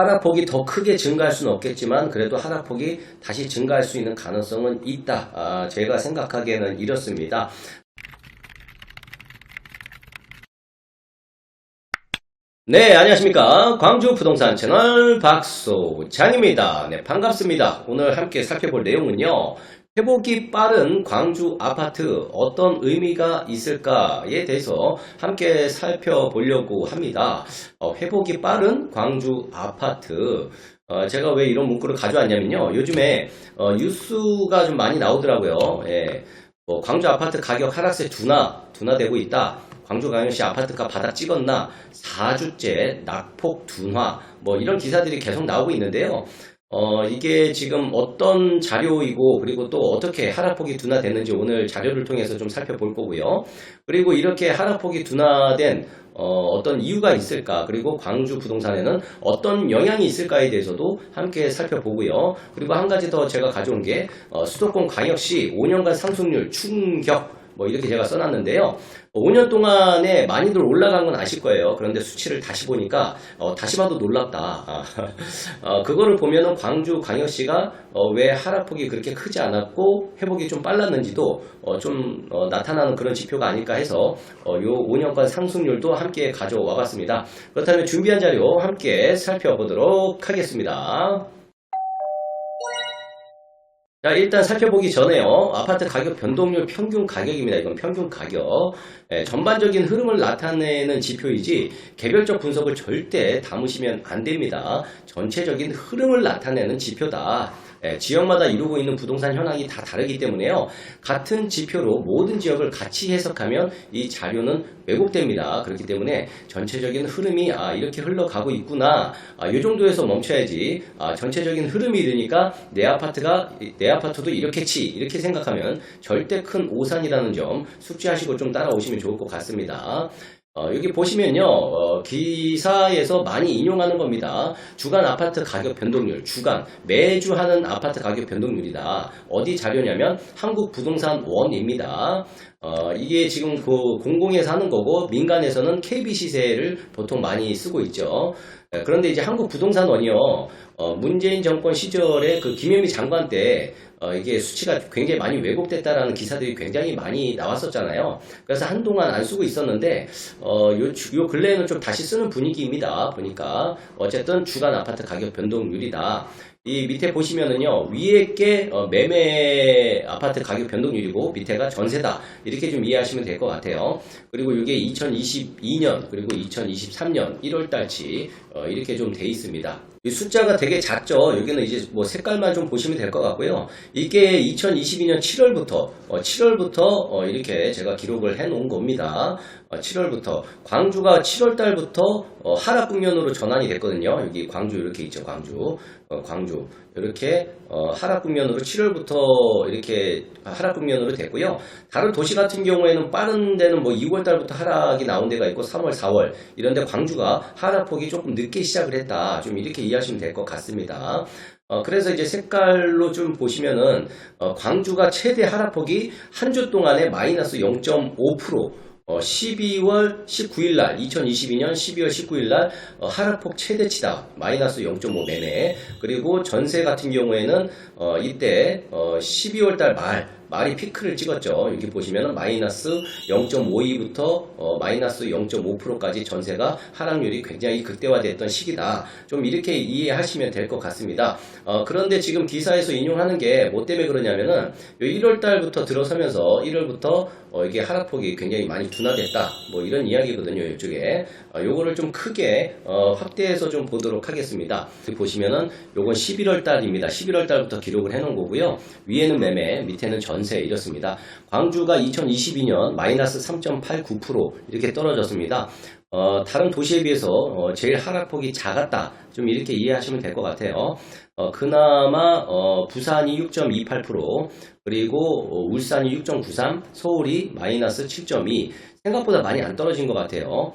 하락폭이 더 크게 증가할 수는 없겠지만 그래도 하락폭이 다시 증가할 수 있는 가능성은 있다. 제가 생각하기에는 이렇습니다. 네, 안녕하십니까. 광주 부동산 채널 박소장입니다. 네, 반갑습니다. 오늘 함께 살펴볼 내용은요. 회복이 빠른 광주 아파트 어떤 의미가 있을까에 대해서 함께 살펴보려고 합니다. 회복이 빠른 광주 아파트. 제가 왜 이런 문구를 가져왔냐면요. 요즘에 뉴스가 좀 많이 나오더라고요. 예, 광주 아파트 가격 하락세 둔화되고 있다. 광주광역시 아파트가 바닥 찍었나 4주째 낙폭 둔화 이런 기사들이 계속 나오고 있는데요. 이게 지금 어떤 자료이고 그리고 또 어떻게 하락폭이 둔화됐는지 오늘 자료를 통해서 좀 살펴볼 거고요. 그리고 이렇게 하락폭이 둔화된 어떤 이유가 있을까, 그리고 광주 부동산에는 어떤 영향이 있을까에 대해서도 함께 살펴보고요. 그리고 한 가지 더 제가 가져온 게 수도권 광역시 5년간 상승률 충격 이렇게 제가 써놨는데요. 5년 동안에 많이들 올라간 건 아실 거예요. 그런데 수치를 다시 보니까 다시 봐도 놀랍다. 그거를 보면은 광주 광역시가 왜 하락폭이 그렇게 크지 않았고 회복이 좀 빨랐는지도 좀 나타나는 그런 지표가 아닐까 해서 요 5년간 상승률도 함께 가져와 봤습니다. 그렇다면 준비한 자료 함께 살펴보도록 하겠습니다. 자, 일단 살펴보기 전에요. 아파트 가격 변동률 평균 가격입니다. 이건 평균 가격. 전반적인 흐름을 나타내는 지표이지 개별적 분석을 절대 담으시면 안 됩니다. 전체적인 흐름을 나타내는 지표다. 지역마다 이루고 있는 부동산 현황이 다 다르기 때문에요. 같은 지표로 모든 지역을 같이 해석하면 이 자료는 왜곡됩니다. 그렇기 때문에 전체적인 흐름이 이렇게 흘러가고 있구나. 이 정도에서 멈춰야지. 전체적인 흐름이 이르니까 내 아파트도 이렇게 생각하면 절대 큰 오산이라는 점 숙지하시고 좀 따라오시면 좋을 것 같습니다. 여기 보시면요, 기사에서 많이 인용하는 겁니다. 주간 아파트 가격 변동률, 매주 하는 아파트 가격 변동률이다. 어디 자료냐면 한국부동산원입니다. 이게 지금 공공에서 하는 거고 민간에서는 KB 시세를 보통 많이 쓰고 있죠. 그런데 이제 한국부동산원이요, 문재인 정권 시절에 그 김현미 장관 때 이게 수치가 굉장히 많이 왜곡됐다라는 기사들이 굉장히 많이 나왔었잖아요. 그래서 한동안 안 쓰고 있었는데 요 근래에는 좀 다시 쓰는 분위기입니다. 보니까 어쨌든 주간 아파트 가격 변동률이다. 이 밑에 보시면은요, 위에 게 매매 아파트 가격 변동률이고 밑에가 전세다. 이렇게 좀 이해하시면 될 것 같아요. 그리고 이게 2022년 그리고 2023년 1월달치 이렇게 좀 돼 있습니다. 이 숫자가 되게 작죠. 여기는 이제 색깔만 좀 보시면 될 것 같고요. 이게 2022년 7월부터 이렇게 제가 기록을 해 놓은 겁니다. 7월부터 광주가 7월 달부터 하락 국면으로 전환이 됐거든요. 여기 광주 이렇게 있죠. 광주 이렇게 하락 국면으로 7월부터 이렇게 하락 국면으로 됐고요. 다른 도시 같은 경우에는 빠른 데는 2월 달부터 하락이 나온 데가 있고 3월, 4월 이런데 광주가 하락폭이 조금 늦게 시작을 했다. 좀 이렇게 이해하시면 될 것 같습니다. 그래서 이제 색깔로 좀 보시면은 광주가 최대 하락폭이 한 주 동안에 마이너스 0.5%, 12월 19일날 2022년 12월 19일날 하락폭 최대치다. 마이너스 0.5 매매. 그리고 전세 같은 경우에는 이때 12월달 말이 피크를 찍었죠. 여기 보시면은 마이너스 0.52부터 마이너스 0.5%까지 전세가 하락률이 굉장히 극대화됐던 시기다. 좀 이렇게 이해하시면 될 것 같습니다. 그런데 지금 기사에서 인용하는 게 뭐 때문에 그러냐면은 1월달부터 들어서면서 1월부터 이게 하락폭이 굉장히 많이 둔화됐다. 이런 이야기거든요. 이쪽에. 요거를 좀 크게 확대해서 좀 보도록 하겠습니다. 여기 보시면은 요건 11월 달입니다. 11월 달부터 기록을 해 놓은 거고요. 위에는 매매, 밑에는 전세 이렇습니다. 광주가 2022년 마이너스 3.89% 이렇게 떨어졌습니다. 다른 도시에 비해서 제일 하락폭이 작았다. 좀 이렇게 이해하시면 될 것 같아요. 그나마 부산이 6.28%, 그리고 울산이 6.93%, 서울이 마이너스 7.2%. 생각보다 많이 안 떨어진 것 같아요.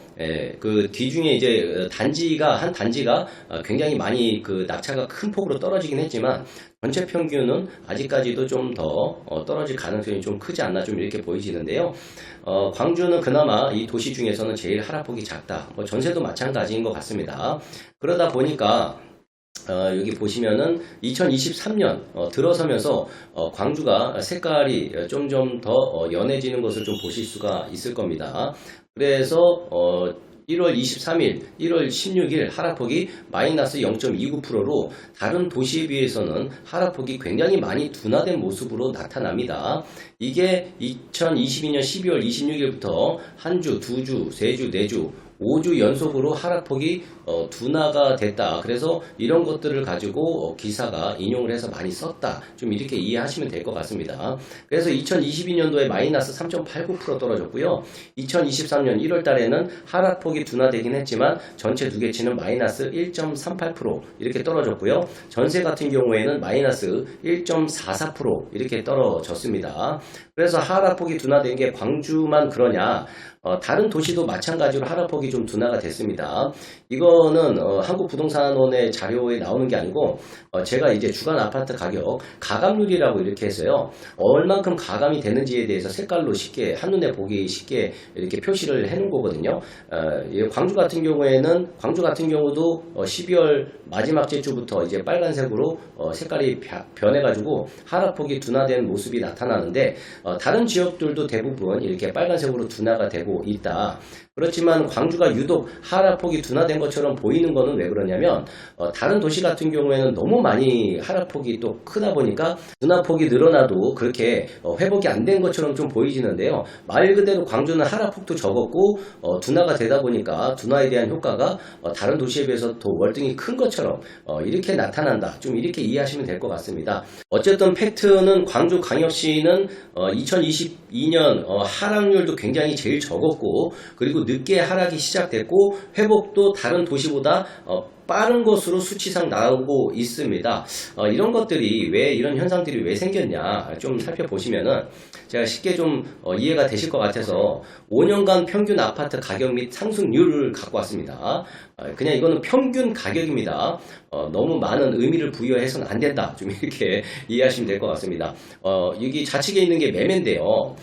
그 뒤중에 이제 한 단지가 굉장히 많이 그 낙차가 큰 폭으로 떨어지긴 했지만 전체 평균은 아직까지도 좀 더 떨어질 가능성이 좀 크지 않나 좀 이렇게 보이지는데요. 광주는 그나마 이 도시 중에서는 제일 하락폭이 작다. 전세도 마찬가지인 것 같습니다. 그러다 보니까 여기 보시면은 2023년 들어서면서 광주가 색깔이 좀 더 연해지는 것을 좀 보실 수가 있을 겁니다. 그래서 1월 23일, 1월 16일 하락폭이 마이너스 0.29%로 다른 도시에 비해서는 하락폭이 굉장히 많이 둔화된 모습으로 나타납니다. 이게 2022년 12월 26일부터 한 주, 두 주, 세 주, 네 주, 5주 연속으로 하락폭이 둔화가 됐다. 그래서 이런 것들을 가지고 기사가 인용을 해서 많이 썼다. 좀 이렇게 이해하시면 될 것 같습니다. 그래서 2022년도에 마이너스 3.89% 떨어졌고요. 2023년 1월 달에는 하락폭이 둔화되긴 했지만 전체 두 개치는 마이너스 1.38% 이렇게 떨어졌고요. 전세 같은 경우에는 마이너스 1.44% 이렇게 떨어졌습니다. 그래서 하락폭이 둔화된 게 광주만 그러냐? 다른 도시도 마찬가지로 하락폭이 좀 둔화가 됐습니다. 이거는 한국부동산원의 자료에 나오는 게 아니고 제가 이제 주간 아파트 가격 가감률이라고 이렇게 했어요. 얼만큼 가감이 되는지에 대해서 색깔로 쉽게 한눈에 보기 쉽게 이렇게 표시를 해놓은 거거든요. 광주 같은 경우도 12월 마지막 주부터 이제 빨간색으로 색깔이 변해가지고 하락폭이 둔화된 모습이 나타나는데 다른 지역들도 대부분 이렇게 빨간색으로 둔화가 되고 있다. 그렇지만 광주가 유독 하락폭이 둔화된 것처럼 보이는 거는 왜 그러냐면 다른 도시 같은 경우에는 너무 많이 하락폭이 또 크다 보니까 둔화폭이 늘어나도 그렇게 회복이 안 된 것처럼 좀 보이지는데요. 말 그대로 광주는 하락폭도 적었고 둔화가 되다 보니까 둔화에 대한 효과가 다른 도시에 비해서 더 월등히 큰 것처럼 이렇게 나타난다. 좀 이렇게 이해하시면 될 것 같습니다. 어쨌든 팩트는 광주광역시는 2022년 하락률도 굉장히 제일 적었고 그리고 늦게 하락이 시작됐고 회복도 다른 도시보다 빠른 것으로 수치상 나오고 있습니다. 이런 것들이 이런 현상들이 왜 생겼냐 좀 살펴보시면은 제가 쉽게 좀 이해가 되실 것 같아서 5년간 평균 아파트 가격 및 상승률을 갖고 왔습니다. 그냥 이거는 평균 가격입니다. 너무 많은 의미를 부여해서는 안 된다. 좀 이렇게 이해하시면 될 것 같습니다. 여기 좌측에 있는 게 매매인데요.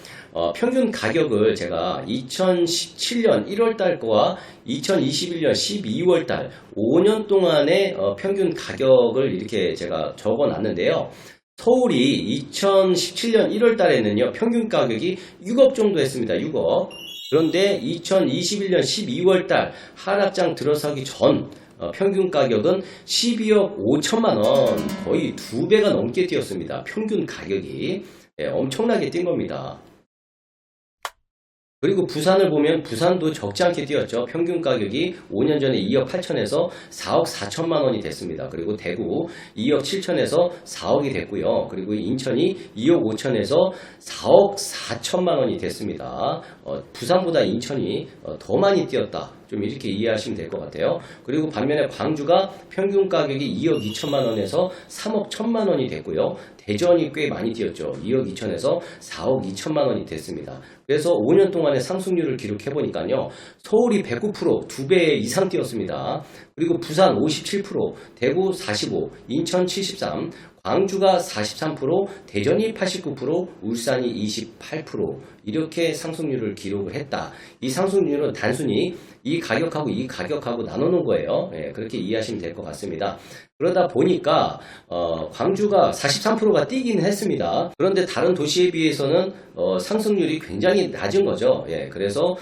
평균 가격을 제가 2017년 1월달 거와 2021년 12월달 5년 동안의 평균 가격을 이렇게 제가 적어 놨는데요. 서울이 2017년 1월달에는요 평균 가격이 6억 정도 했습니다. 6억. 그런데 2021년 12월달 하락장 들어서기 전 평균 가격은 12억 5천만 원, 거의 2배가 넘게 뛰었습니다. 평균 가격이 엄청나게 뛴 겁니다. 그리고 부산을 보면 부산도 적지 않게 뛰었죠. 평균 가격이 5년 전에 2억 8천에서 4억 4천만 원이 됐습니다. 그리고 대구 2억 7천에서 4억이 됐고요. 그리고 인천이 2억 5천에서 4억 4천만 원이 됐습니다. 부산보다 인천이 더 많이 뛰었다. 좀 이렇게 이해하시면 될 것 같아요. 그리고 반면에 광주가 평균 가격이 2억 2천만 원에서 3억 1천만 원이 됐고요. 대전이 꽤 많이 뛰었죠. 2억 2천에서 4억 2천만 원이 됐습니다. 그래서 5년 동안의 상승률을 기록해 보니까요. 서울이 109%, 2배 이상 뛰었습니다. 그리고 부산 57%, 대구 45%, 인천 73%, 광주가 43%, 대전이 89%, 울산이 28% 이렇게 상승률을 기록을 했다. 이 상승률은 단순히 이 가격하고 이 가격하고 나누는 거예요. 그렇게 이해하시면 될 것 같습니다. 그러다 보니까 광주가 43%가 뛰긴 했습니다. 그런데 다른 도시에 비해서는 상승률이 굉장히 낮은 거죠. 그래서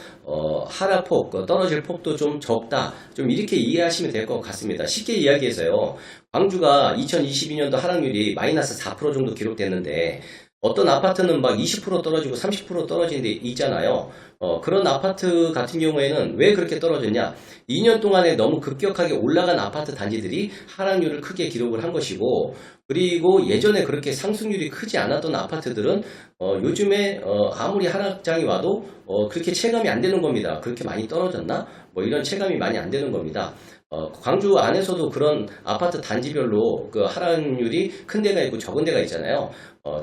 하락폭, 떨어질 폭도 좀 적다. 좀 이렇게 이해하시면 될 것 같습니다. 쉽게 이야기해서요. 광주가 2022년도 하락률이 마이너스 4% 정도 기록됐는데 어떤 아파트는 막 20% 떨어지고 30% 떨어진 데 있잖아요. 그런 아파트 같은 경우에는 왜 그렇게 떨어졌냐? 2년 동안에 너무 급격하게 올라간 아파트 단지들이 하락률을 크게 기록을 한 것이고, 그리고 예전에 그렇게 상승률이 크지 않았던 아파트들은 요즘에 아무리 하락장이 와도 그렇게 체감이 안 되는 겁니다. 그렇게 많이 떨어졌나? 뭐 이런 체감이 많이 안 되는 겁니다. 광주 안에서도 그런 아파트 단지별로 그 하락률이 큰 데가 있고 적은 데가 있잖아요.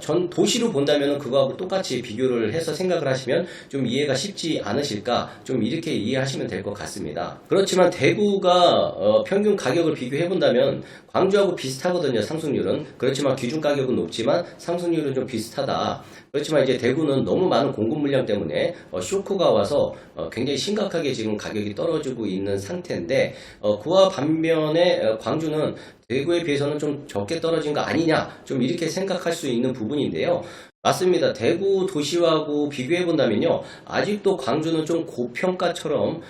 전 도시로 본다면 그거하고 똑같이 비교를 해서 생각을 하시면 좀 이해가 쉽지 않으실까, 좀 이렇게 이해하시면 될 것 같습니다. 그렇지만 대구가 평균 가격을 비교해 본다면 광주하고 비슷하거든요. 상승률은. 그렇지만 기준 가격은 높지만 상승률은 좀 비슷하다. 그렇지만 이제 대구는 너무 많은 공급 물량 때문에 쇼크가 와서 굉장히 심각하게 지금 가격이 떨어지고 있는 상태인데 그와 반면에 광주는 대구에 비해서는 좀 적게 떨어진 거 아니냐 좀 이렇게 생각할 수 있는 부분인데요. 맞습니다. 대구 도시하고 비교해 본다면요, 아직도 광주는 좀 고평가처럼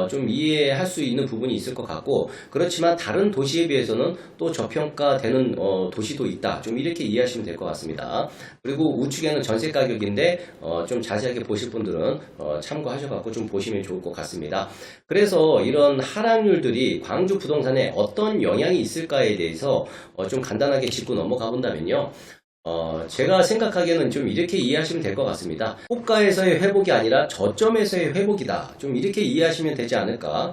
좀 이해할 수 있는 부분이 있을 것 같고, 그렇지만 다른 도시에 비해서는 또 저평가되는 도시도 있다. 좀 이렇게 이해하시면 될 것 같습니다. 그리고 우측에는 전세 가격인데 좀 자세하게 보실 분들은 참고하셔갖고 좀 보시면 좋을 것 같습니다. 그래서 이런 하락률들이 광주 부동산에 어떤 영향이 있을까에 대해서 좀 간단하게 짚고 넘어가 본다면요. 제가 생각하기에는 좀 이렇게 이해하시면 될 것 같습니다. 호가에서의 회복이 아니라 저점에서의 회복이다. 좀 이렇게 이해하시면 되지 않을까,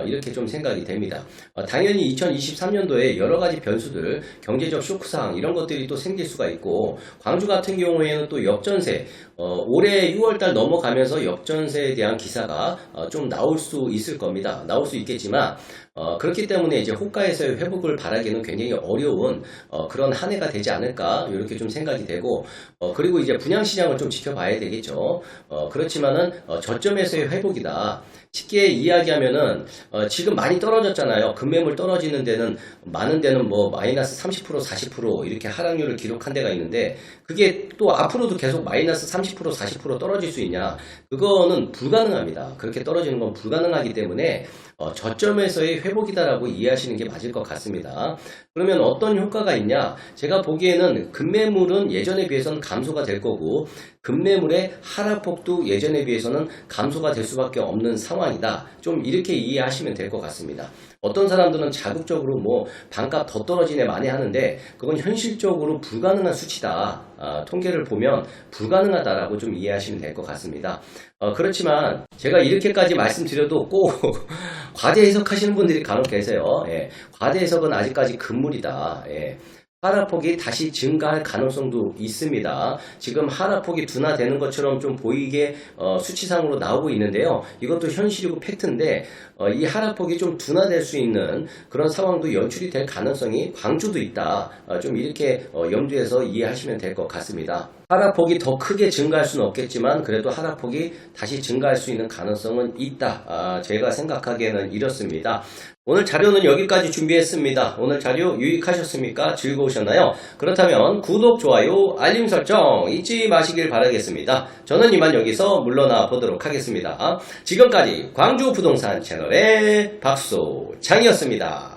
이렇게 좀 생각이 됩니다. 당연히 2023년도에 여러 가지 변수들, 경제적 쇼크상 이런 것들이 또 생길 수가 있고, 광주 같은 경우에는 또 역전세, 올해 6월달 넘어가면서 역전세에 대한 기사가 좀 나올 수 있을 겁니다. 나올 수 있겠지만, 그렇기 때문에 이제 호가에서의 회복을 바라기는 굉장히 어려운 그런 한 해가 되지 않을까 이렇게 좀 생각이 되고, 그리고 이제 분양시장을 좀 지켜봐야 되겠죠. 그렇지만은 저점에서의 회복이다. 쉽게 이야기하면은 지금 많이 떨어졌잖아요. 급매물 떨어지는 데는 많은 데는 뭐 마이너스 30% 40% 이렇게 하락률을 기록한 데가 있는데, 그게 또 앞으로도 계속 마이너스 30% 40% 떨어질 수 있냐? 그거는 불가능합니다. 그렇게 떨어지는 건 불가능하기 때문에 저점에서의 회복이다라고 이해하시는 게 맞을 것 같습니다. 그러면 어떤 효과가 있냐? 제가 보기에는 급매물은 예전에 비해서는 감소가 될 거고, 급매물의 하락폭도 예전에 비해서는 감소가 될 수밖에 없는 상황이다. 좀 이렇게 이해하시면 될 것 같습니다. 어떤 사람들은 자극적으로 뭐 반값 더 떨어지네 많이 하는데, 그건 현실적으로 불가능한 수치다. 통계를 보면 불가능하다라고 좀 이해하시면 될 것 같습니다. 그렇지만 제가 이렇게까지 말씀드려도 꼭 과대 해석하시는 분들이 간혹 계세요. 예, 과대 해석은 아직까지 금물이다. 예. 하락폭이 다시 증가할 가능성도 있습니다. 지금 하락폭이 둔화되는 것처럼 좀 보이게 수치상으로 나오고 있는데요. 이것도 현실이고 팩트인데, 이 하락폭이 좀 둔화될 수 있는 그런 상황도 연출이 될 가능성이 광주도 있다. 좀 이렇게 염두에서 이해하시면 될 것 같습니다. 하락폭이 더 크게 증가할 수는 없겠지만 그래도 하락폭이 다시 증가할 수 있는 가능성은 있다. 제가 생각하기에는 이렇습니다. 오늘 자료는 여기까지 준비했습니다. 오늘 자료 유익하셨습니까? 즐거우셨나요? 그렇다면 구독, 좋아요, 알림 설정 잊지 마시길 바라겠습니다. 저는 이만 여기서 물러나 보도록 하겠습니다. 지금까지 광주 부동산 채널의 박소장이었습니다.